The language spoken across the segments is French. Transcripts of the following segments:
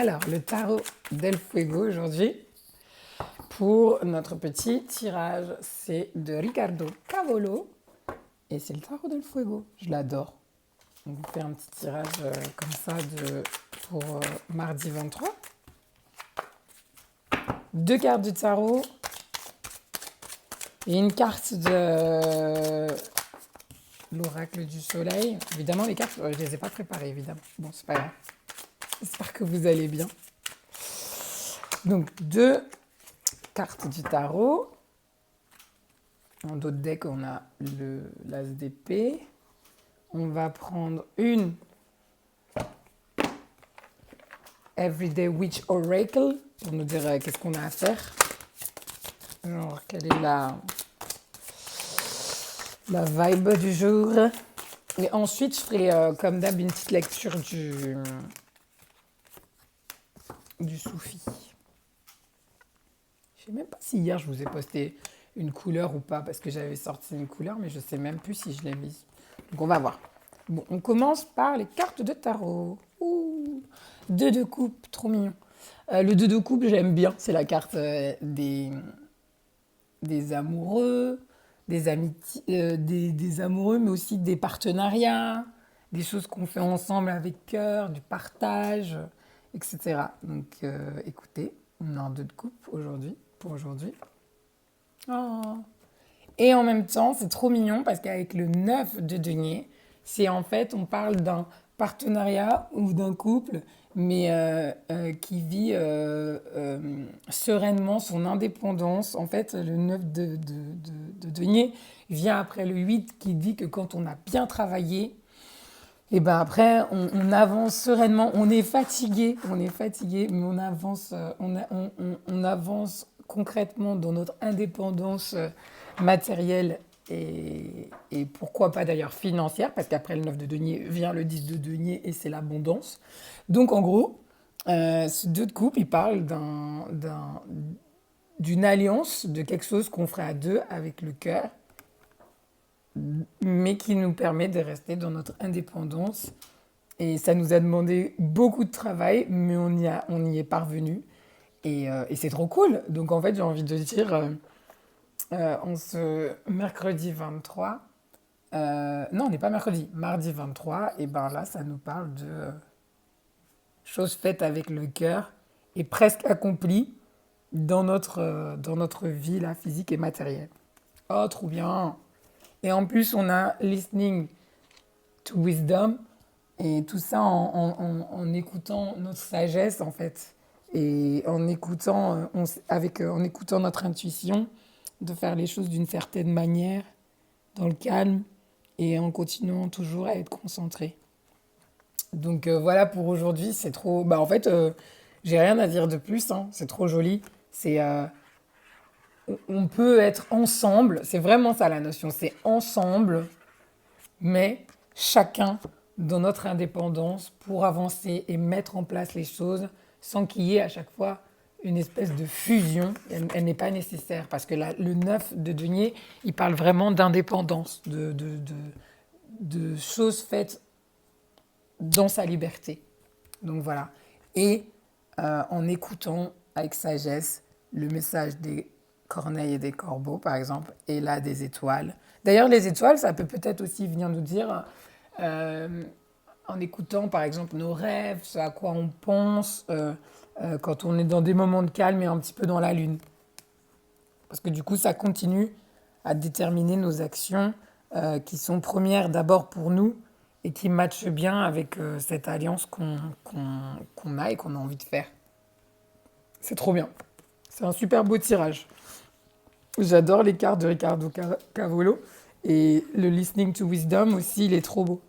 Alors, le tarot del Fuego aujourd'hui, pour notre petit tirage, c'est de Ricardo Cavolo et c'est le tarot del Fuego. Je l'adore. On vous fait un petit tirage comme ça pour mardi 23. Deux cartes du tarot et une carte de l'oracle du soleil. Évidemment, les cartes, je ne les ai pas préparées, évidemment. Bon, c'est pas grave. J'espère que vous allez bien. Donc, deux cartes du tarot. En d'autres decks, on a l'as d'épée. On va prendre une Everyday Witch Oracle pour nous dire qu'est-ce qu'on a à faire. Alors, quelle est la vibe du jour. Et ensuite, je ferai comme d'hab une petite lecture du soufi. Je ne sais même pas si hier je vous ai posté une couleur ou pas, parce que j'avais sorti une couleur, mais je ne sais même plus si je l'ai mise. Donc on va voir. Bon, on commence par les cartes de tarot. Ouh, 2 de coupe, trop mignon. Le 2 de coupe, j'aime bien. C'est la carte des amoureux, des amitiés, des amoureux, mais aussi des partenariats, des choses qu'on fait ensemble avec cœur, du partage, etc. Donc écoutez, on a un 2 de coupe aujourd'hui, pour aujourd'hui. Oh. Et en même temps, c'est trop mignon parce qu'avec le 9 de denier, c'est en fait, on parle d'un partenariat ou d'un couple, mais qui vit sereinement son indépendance. En fait, le 9 de denier vient après le 8 qui dit que quand on a bien travaillé, et ben après, on avance sereinement. On est fatigué, mais on avance, on avance concrètement dans notre indépendance matérielle et pourquoi pas d'ailleurs financière, parce qu'après le 9 de denier vient le 10 de denier et c'est l'abondance. Donc en gros, ce 2 de coupe, il parle d'une alliance, de quelque chose qu'on ferait à deux avec le cœur, mais qui nous permet de rester dans notre indépendance. Et ça nous a demandé beaucoup de travail, mais on y est parvenu. Et c'est trop cool. Donc en fait, j'ai envie de dire, en ce mercredi 23, non, on n'est pas mercredi, mardi 23, et ben là, ça nous parle de choses faites avec le cœur et presque accomplies dans notre vie là, physique et matérielle. Oh, trop bien! Et en plus, on a Listening to Wisdom, et tout ça en écoutant notre sagesse, en fait. Et en écoutant, en écoutant notre intuition, de faire les choses d'une certaine manière, dans le calme, et en continuant toujours à être concentré. Donc voilà pour aujourd'hui, c'est trop... Bah en fait, j'ai rien à dire de plus, hein. C'est trop joli. C'est... on peut être ensemble, c'est vraiment ça la notion, c'est ensemble, mais chacun dans notre indépendance pour avancer et mettre en place les choses sans qu'il y ait à chaque fois une espèce de fusion. Elle n'est pas nécessaire parce que le 9 de denier, il parle vraiment d'indépendance, de choses faites dans sa liberté. Donc voilà. Et en écoutant avec sagesse le message des corneilles et des corbeaux, par exemple, et là des étoiles. D'ailleurs, les étoiles, ça peut peut-être aussi venir nous dire, en écoutant par exemple nos rêves, ce à quoi on pense, quand on est dans des moments de calme et un petit peu dans la lune. Parce que du coup, ça continue à déterminer nos actions qui sont premières d'abord pour nous et qui matchent bien avec cette alliance qu'on a et qu'on a envie de faire. C'est trop bien. C'est un super beau tirage. J'adore les cartes de Ricardo Cavolo. Et le Listening to Wisdom aussi, il est trop beau.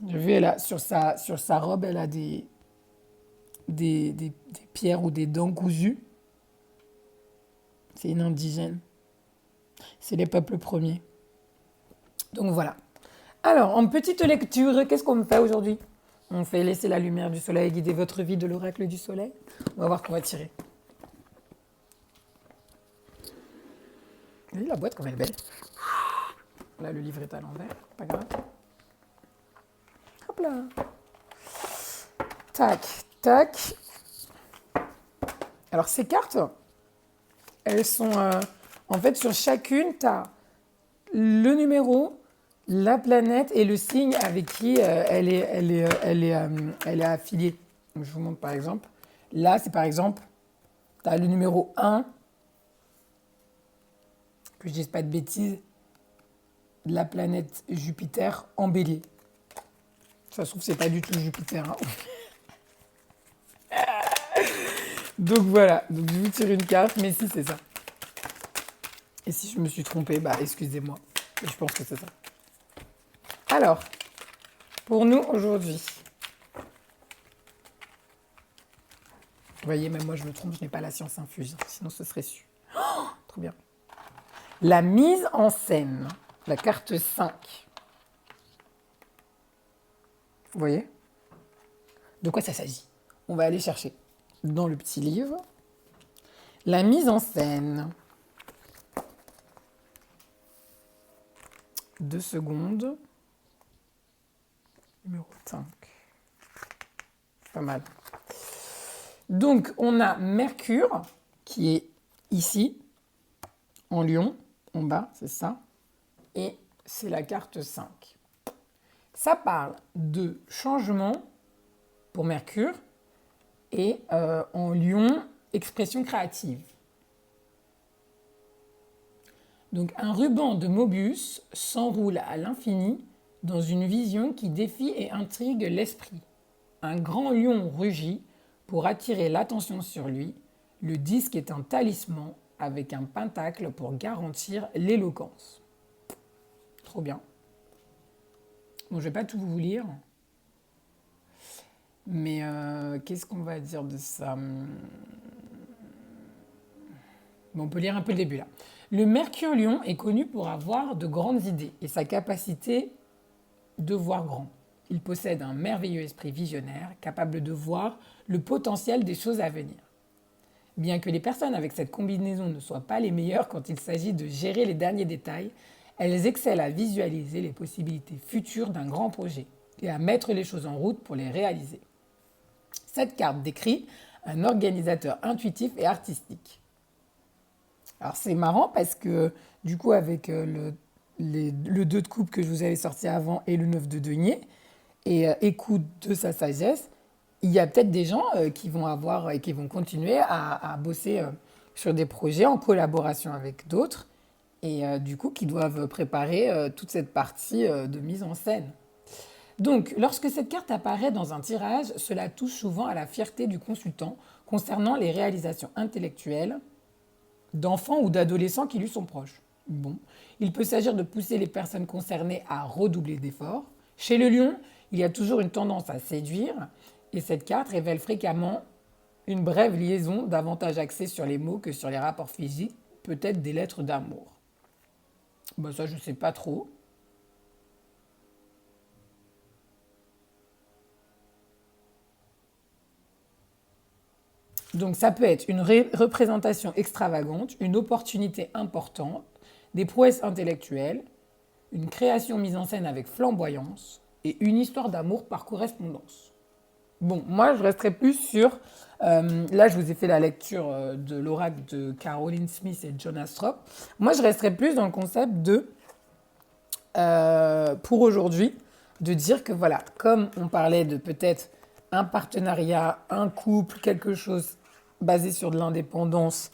J'ai vu, sur sa robe, elle a des pierres ou des dents cousues. C'est une indigène. C'est les peuples premiers. Donc voilà. Alors, en petite lecture, qu'est-ce qu'on fait aujourd'hui? On fait laisser la lumière du soleil guider votre vie de l'oracle du soleil. On va voir qu'on va tirer. Vous voyez la boîte comme elle est belle. Là, le livre est à l'envers. Pas grave. Hop là. Tac, Tac. Alors, ces cartes, elles sont... en fait, sur chacune, tu as le numéro, la planète et le signe avec qui elle est affiliée. Donc, je vous montre par exemple. Là, c'est par exemple, tu as le numéro 1, que je dise pas de bêtises, de la planète Jupiter en bélier. Ça se trouve, c'est pas du tout Jupiter. Hein. Donc voilà, donc je vous tire une carte, mais si c'est ça. Et si je me suis trompée, bah excusez-moi. Mais je pense que c'est ça. Alors, pour nous aujourd'hui, vous voyez, même moi je me trompe, je n'ai pas la science infuse, sinon ce serait su. Oh, trop bien. La mise en scène, la carte 5. Vous voyez? De quoi ça s'agit? On va aller chercher dans le petit livre. La mise en scène. 2 secondes. Numéro 5. Pas mal. Donc, on a Mercure qui est ici, en Lion, en bas, c'est ça. Et c'est la carte 5. Ça parle de changement pour Mercure et en Lion, expression créative. Donc, un ruban de Mobius s'enroule à l'infini dans une vision qui défie et intrigue l'esprit. Un grand lion rugit pour attirer l'attention sur lui. Le disque est un talisman avec un pentacle pour garantir l'éloquence. Trop bien. Bon, je ne vais pas tout vous lire. Mais qu'est-ce qu'on va dire de ça? Bon, on peut lire un peu le début là. Le Mercure Lion est connu pour avoir de grandes idées et sa capacité de voir grand. Il possède un merveilleux esprit visionnaire, capable de voir le potentiel des choses à venir. Bien que les personnes avec cette combinaison ne soient pas les meilleures quand il s'agit de gérer les derniers détails, elles excellent à visualiser les possibilités futures d'un grand projet et à mettre les choses en route pour les réaliser. Cette carte décrit un organisateur intuitif et artistique. Alors c'est marrant parce que du coup avec le 2 de coupe que je vous avais sorti avant et le 9 de denier, et écoute de sa sagesse, il y a peut-être des gens qui vont avoir et qui vont continuer à bosser sur des projets en collaboration avec d'autres et du coup qui doivent préparer toute cette partie de mise en scène. Donc, lorsque cette carte apparaît dans un tirage, cela touche souvent à la fierté du consultant concernant les réalisations intellectuelles d'enfants ou d'adolescents qui lui sont proches. Bon, il peut s'agir de pousser les personnes concernées à redoubler d'efforts. Chez le lion, il y a toujours une tendance à séduire et cette carte révèle fréquemment une brève liaison davantage axée sur les mots que sur les rapports physiques, peut-être des lettres d'amour. Bon, ça, je ne sais pas trop. Donc ça peut être une représentation extravagante, une opportunité importante, des prouesses intellectuelles, une création mise en scène avec flamboyance et une histoire d'amour par correspondance. Bon, moi je resterai plus sur... là je vous ai fait la lecture de l'oracle de Caroline Smith et John Astrop. Moi je resterai plus dans le concept de, pour aujourd'hui, de dire que voilà, comme on parlait de peut-être un partenariat, un couple, quelque chose basé sur de l'indépendance,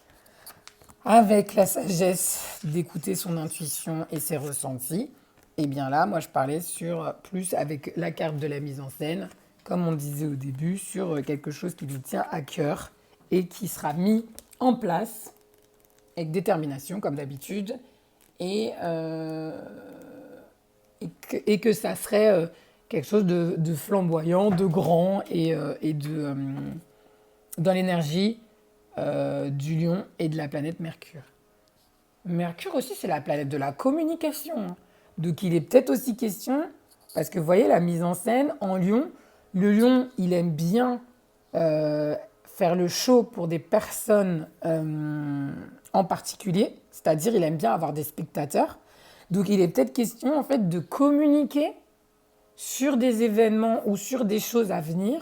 avec la sagesse d'écouter son intuition et ses ressentis, et bien là, moi je parlais sur plus avec la carte de la mise en scène, comme on disait au début, sur quelque chose qui nous tient à cœur et qui sera mis en place avec détermination, comme d'habitude, et que ça serait quelque chose de flamboyant, de grand et dans l'énergie du lion et de la planète Mercure. Mercure aussi, c'est la planète de la communication. Hein. Donc il est peut-être aussi question, parce que vous voyez la mise en scène en lion, le lion, il aime bien faire le show pour des personnes en particulier, c'est-à-dire il aime bien avoir des spectateurs. Donc il est peut-être question en fait de communiquer sur des événements ou sur des choses à venir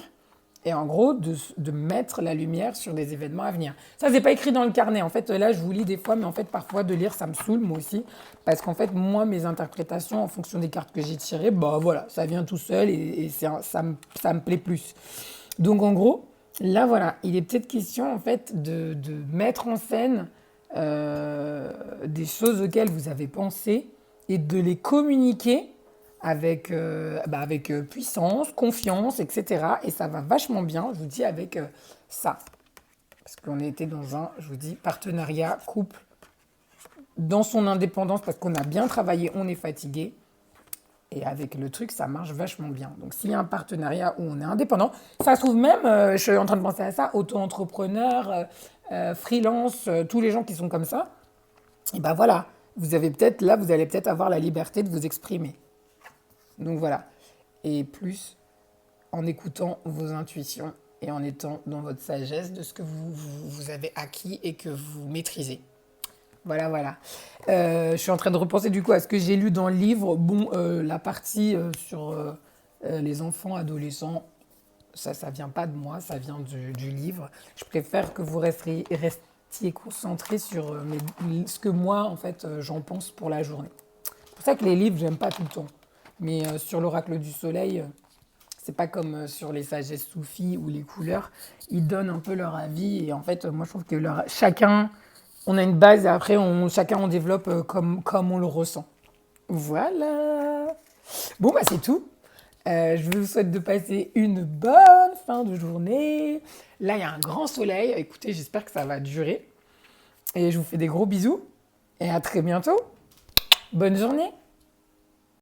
Et en gros, de mettre la lumière sur des événements à venir. Ça, c'est pas écrit dans le carnet. En fait, là, je vous lis des fois, mais en fait, parfois, de lire, ça me saoule, moi aussi. Parce qu'en fait, moi, mes interprétations, en fonction des cartes que j'ai tirées, bah voilà, ça vient tout seul et ça me plaît plus. Donc, en gros, là, voilà, il est peut-être question, en fait, de mettre en scène des choses auxquelles vous avez pensé et de les communiquer avec puissance, confiance, etc. Et ça va vachement bien, je vous dis, avec ça. Parce qu'on était dans un, je vous dis, partenariat, couple, dans son indépendance, parce qu'on a bien travaillé, on est fatigué. Et avec le truc, ça marche vachement bien. Donc, s'il y a un partenariat où on est indépendant, ça se trouve même, je suis en train de penser à ça, auto-entrepreneur, freelance, tous les gens qui sont comme ça, et ben voilà, vous allez peut-être avoir la liberté de vous exprimer. Donc voilà. Et plus en écoutant vos intuitions et en étant dans votre sagesse de ce que vous avez acquis et que vous maîtrisez. Voilà, voilà. Je suis en train de repenser du coup à ce que j'ai lu dans le livre. Bon, la partie sur les enfants, adolescents, ça vient pas de moi, ça vient du livre. Je préfère que vous restiez concentrés sur ce que moi, en fait, j'en pense pour la journée. C'est pour ça que les livres, j'aime pas tout le temps. Mais sur l'oracle du soleil, c'est pas comme sur les sagesses soufis ou les couleurs. Ils donnent un peu leur avis. Et en fait, moi, je trouve que chacun, on a une base et après, chacun, on développe comme on le ressent. Voilà. Bon, bah, c'est tout. Je vous souhaite de passer une bonne fin de journée. Là, il y a un grand soleil. Écoutez, j'espère que ça va durer. Et je vous fais des gros bisous. Et à très bientôt. Bonne journée.